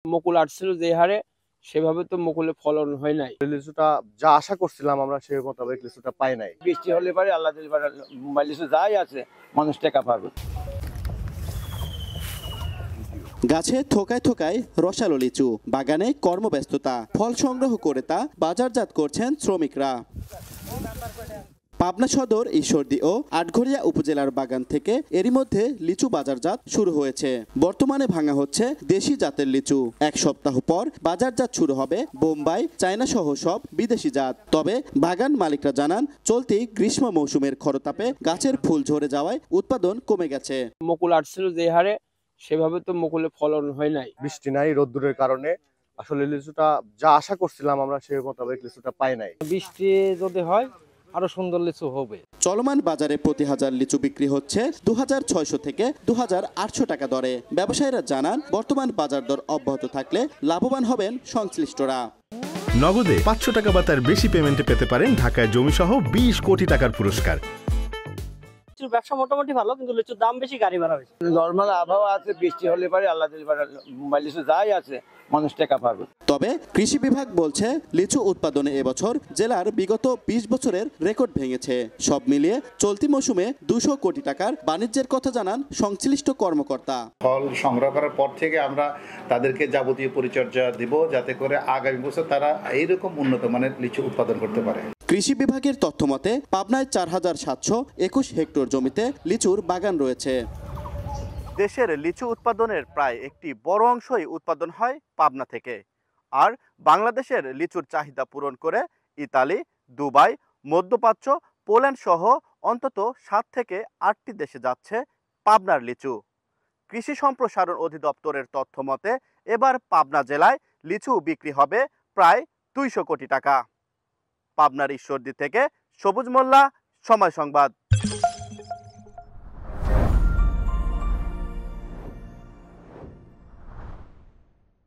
মুকুল আসছিল যে হারে, সেভাবে তো মুকুলে ফলন হয় নাই। লিচুটা যা আশা করছিলাম আমরা সেই মোতাবেক লিচুটা পাই নাই। বৃষ্টি হলে পারে আল্লাহ দিলে পারে লিচু যাই আছে মানুষ টেকা পাবে। গাছে থোকায় থোকায় রসালো লিচু, বাগানে কর্মব্যস্ততা, ফল সংগ্রহ করে তা বাজারজাত করছেন শ্রমিকরা। পাবনা সদর ঈশ্বরদী ও আটঘরিয়া উপজেলার বাগান থেকে এরই মধ্যে লিচু বাজারজাত শুরু হয়েছে। বর্তমানে ভাঙা হচ্ছে দেশি জাতের লিচু। এক সপ্তাহ পর বাজারজাত শুরু হবে বোম্বাই, চায়না সহ সব বিদেশি জাত। তবে বাগান মালিকরা জানান, চলতি গ্রীষ্ম মৌসুমের খরতাপে গাছের ফুল ঝরে যাওয়ায় উৎপাদন কমে গেছে। মুকুল আসছিল যে হারে, সেভাবে তো মুকুলে ফলন হয় নাই। বৃষ্টি নাই, রোদ্দুরের কারণে আসলে লিচুটা যা আশা করছিলাম আমরা সেই মোতাবেক লিচুটা পাই নাই। বৃষ্টি যদি হয় আরো সুন্দর লিচু হবে। চলমান বাজারে প্রতি হাজার লিচু বিক্রি হচ্ছে 2600 থেকে 2800 টাকা দরে। ব্যবসায়ীরা জানান, বর্তমান বাজার দর অব্যাহত থাকলে লাভবান হবেন সংশ্লিষ্টরা। নগদে 500 টাকা বা তার বেশি পেমেন্টে পেতে পারেন ঢাকায় জমিসহ 20 কোটি টাকার পুরস্কার। লিচুর ব্যবসা মোটামুটি ভালো, কিন্তু লিচুর দাম বেশি, গাড়ি ভাড়া বেশি। নর্মাল আবহাওয়া আছে, বৃষ্টি হলে পারে আল্লাহ দিলে পারে লিচু যাই আছে মানুষ টেকা পাবে। তবে কৃষি বিভাগ বলছে, লিচু উৎপাদনে এবছর জেলার বিগত 20 বছরের রেকর্ড ভেঙেছে। সব মিলিয়ে চলতি মৌসুমে 200 কোটি টাকার বাণিজ্যের কথা জানান সংশ্লিষ্ট কর্মকর্তা। ফল সংগ্রহ করার পর থেকে আমরা তাদেরকে যাবতীয় পরিচর্যা দিব, যাতে করে আগামী বছর তারা এইরকম উন্নত মানের লিচু উৎপাদন করতে পারে। কৃষি বিভাগের তথ্য মতে পাবনায় 4721 হেক্টর জমিতে লিচুর বাগান রয়েছে। দেশের লিচু উৎপাদনের প্রায় একটি বড় অংশই উৎপাদন হয় পাবনা থেকে। আর বাংলাদেশের লিচুর চাহিদা পূরণ করে ইতালি, দুবাই, মধ্যপ্রাচ্য, পোল্যান্ড সহ অন্তত 7 থেকে 8টি দেশে যাচ্ছে পাবনার লিচু। কৃষি সম্প্রসারণ অধিদপ্তরের তথ্য মতে এবার পাবনা জেলায় লিচু বিক্রি হবে প্রায় 200 কোটি টাকা। পাবনার ঈশ্বরদী থেকে সবুজ মোল্লা, সময় সংবাদ।